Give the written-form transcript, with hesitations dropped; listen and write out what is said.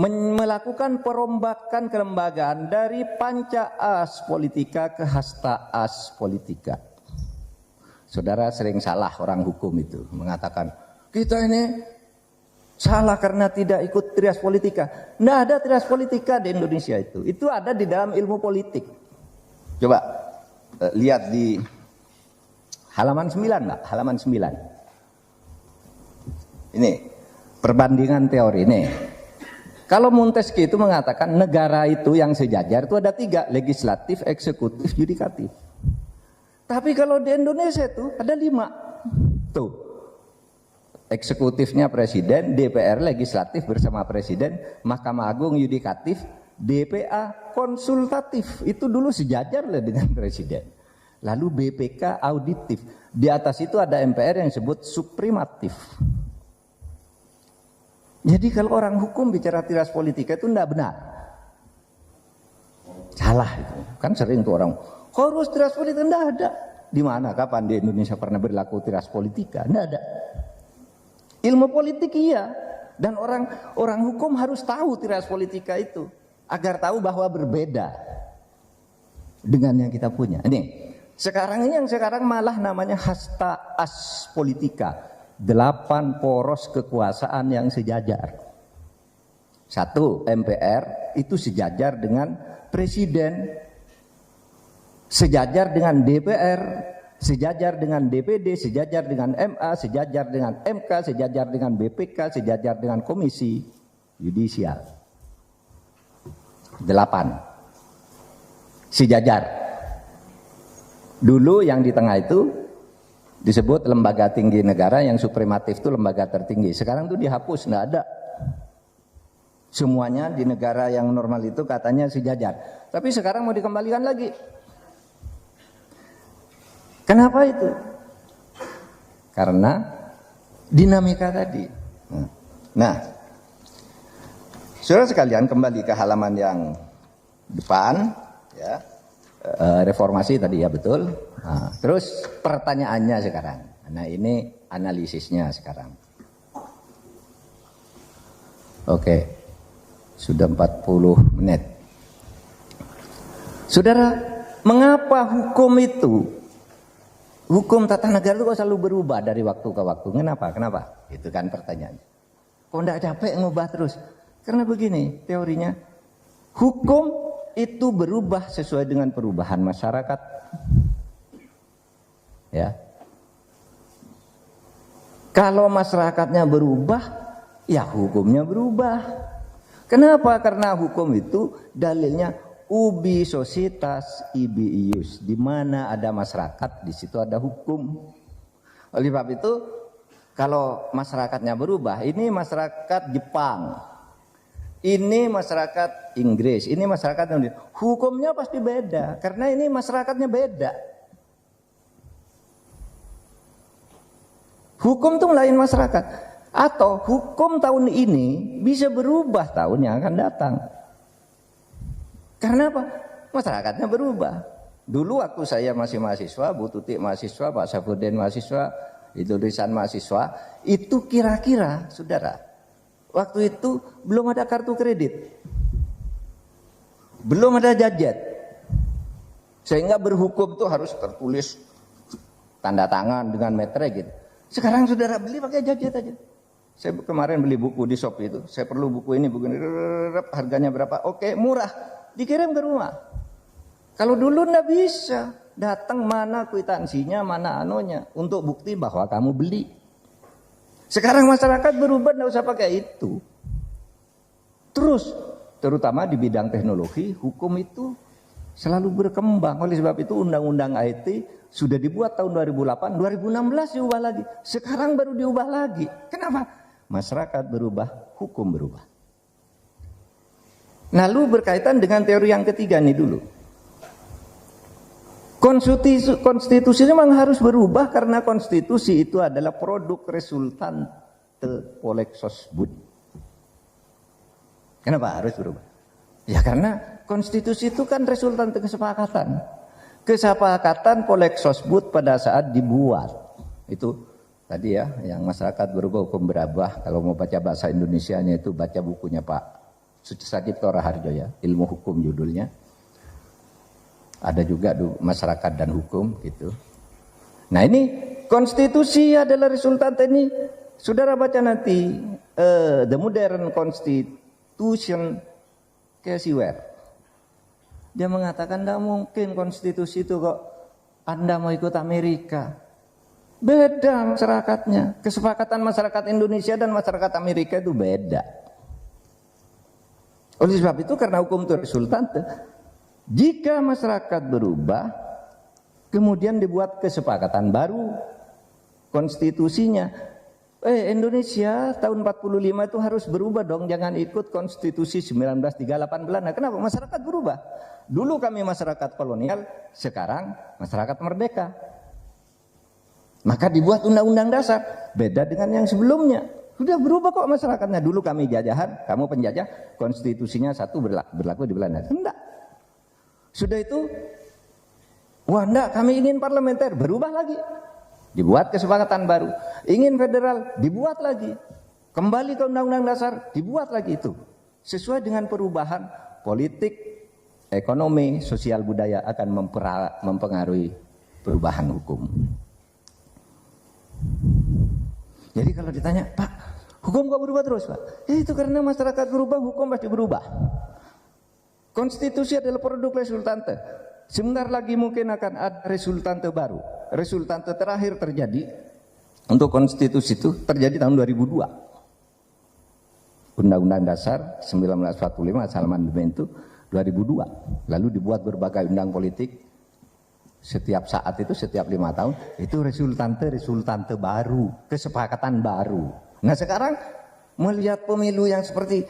melakukan perombakan kelembagaan dari panca as politika ke hasta as politika. Saudara sering salah orang hukum itu mengatakan kita ini salah karena tidak ikut trias politika. Nggak ada trias politika di Indonesia itu. Itu ada di dalam ilmu politik. Coba lihat di halaman 9, Mbak, halaman 9. Ini perbandingan teori nih. Kalau Montesquieu itu mengatakan negara itu yang sejajar itu ada 3, legislatif, eksekutif, yudikatif. Tapi kalau di Indonesia itu ada 5. Tuh. Eksekutifnya presiden, DPR legislatif bersama presiden, Mahkamah Agung yudikatif, DPA konsultatif. Itu dulu sejajar lah dengan presiden. Lalu BPK auditif. Di atas itu ada MPR yang disebut suprematif. Jadi kalau orang hukum bicara trias politika itu tidak benar. Salah itu. Kan sering tuh orang, harus trias politika, tidak ada. Di mana, kapan di Indonesia pernah berlaku trias politika? Tidak ada. Ilmu politik iya. Dan orang hukum harus tahu trias politika itu. Agar tahu bahwa berbeda dengan yang kita punya. Ini, sekarang ini yang sekarang malah namanya hasta as politika. 8 poros kekuasaan yang sejajar. 1, MPR itu sejajar dengan presiden, sejajar dengan DPR, sejajar dengan DPD, sejajar dengan MA, sejajar dengan MK, sejajar dengan BPK, sejajar dengan komisi yudisial. 8 sejajar. Dulu yang di tengah itu disebut lembaga tinggi negara, yang suprematif itu lembaga tertinggi. Sekarang itu dihapus, nggak ada. Semuanya di negara yang normal itu katanya sejajar. Tapi sekarang mau dikembalikan lagi. Kenapa itu? Karena dinamika tadi. Nah, saudara sekalian, kembali ke halaman yang depan, ya. Reformasi tadi ya, betul. Nah, terus pertanyaannya sekarang. Nah, ini analisisnya sekarang. Oke. Sudah 40 menit. Saudara, mengapa hukum tata negara itu kok selalu berubah dari waktu ke waktu? Kenapa? Itu kan pertanyaannya. Kok enggak capek ngubah terus? Karena begini teorinya. Hukum itu berubah sesuai dengan perubahan masyarakat. Ya. Kalau masyarakatnya berubah, ya hukumnya berubah. Kenapa? Karena hukum itu dalilnya ubi societas ibi ius. Di mana ada masyarakat, di situ ada hukum. Oleh sebab itu, kalau masyarakatnya berubah, ini masyarakat Jepang, ini masyarakat Inggris, ini masyarakat Indonesia, hukumnya pasti beda karena ini masyarakatnya beda. Hukum itu lain masyarakat. Atau hukum tahun ini bisa berubah tahun yang akan datang. Karena apa? Masyarakatnya berubah. Dulu waktu saya masih mahasiswa, Bu Tutik mahasiswa, Pak Safruddin mahasiswa, itu Risan mahasiswa, itu kira-kira, saudara, waktu itu belum ada kartu kredit, belum ada gadget, sehingga berhukum tuh harus tertulis tanda tangan dengan metre gitu. Sekarang saudara beli pakai gadget aja. Saya kemarin beli buku di Shopee itu, saya perlu buku ini, harganya berapa? Oke, murah, dikirim ke rumah. Kalau dulu nggak bisa, datang mana kwitansinya, mana anonya, untuk bukti bahwa kamu beli. Sekarang masyarakat berubah, nggak usah pakai itu. Terus, terutama di bidang teknologi, hukum itu selalu berkembang. Oleh sebab itu undang-undang IT sudah dibuat tahun 2008, 2016 diubah lagi. Sekarang baru diubah lagi. Kenapa? Masyarakat berubah, hukum berubah. Lalu berkaitan dengan teori yang ketiga nih dulu. Konstitusi memang harus berubah karena konstitusi itu adalah produk resultan polexos bud. Kenapa harus berubah? Ya karena konstitusi itu kan resultan kesepakatan. Kesepakatan polexos bud pada saat dibuat. Itu tadi ya, yang masyarakat berubah hukum berubah. Kalau mau baca bahasa Indonesianya itu baca bukunya Pak Sucipto Raharjo ya, ilmu hukum judulnya. Ada juga masyarakat dan hukum gitu. Nah ini konstitusi adalah resultan ini. Saudara baca nanti The Modern Constitution Caseware. Dia mengatakan tidak mungkin konstitusi itu kok Anda mau ikut Amerika. Beda masyarakatnya. Kesepakatan masyarakat Indonesia dan masyarakat Amerika itu beda. Oleh sebab itu karena hukum itu resultante, jika masyarakat berubah, kemudian dibuat kesepakatan baru, konstitusinya. Indonesia tahun 45 itu harus berubah dong, jangan ikut konstitusi 1938 Belanda. Kenapa? Masyarakat berubah. Dulu kami masyarakat kolonial, sekarang masyarakat merdeka. Maka dibuat undang-undang dasar, beda dengan yang sebelumnya. Sudah berubah kok masyarakatnya. Dulu kami jajahan, kamu penjajah, konstitusinya satu berlaku di Belanda. Enggak. Sudah itu, wah enggak, kami ingin parlementer, berubah lagi. Dibuat kesepakatan baru. Ingin federal, dibuat lagi. Kembali ke undang-undang dasar, dibuat lagi itu. Sesuai dengan perubahan politik, ekonomi, sosial, budaya akan mempengaruhi perubahan hukum. Jadi kalau ditanya, Pak, hukum kok berubah terus, Pak? Itu karena masyarakat berubah, hukum pasti berubah. Konstitusi adalah produk resultante. Sebentar lagi mungkin akan ada resultante baru. Resultante terakhir terjadi untuk konstitusi itu terjadi tahun 2002. Undang-Undang Dasar 1945 amandemen itu 2002. Lalu dibuat berbagai undang politik. Setiap saat itu, setiap 5 tahun, itu resultante baru, kesepakatan baru. Nah sekarang melihat pemilu yang seperti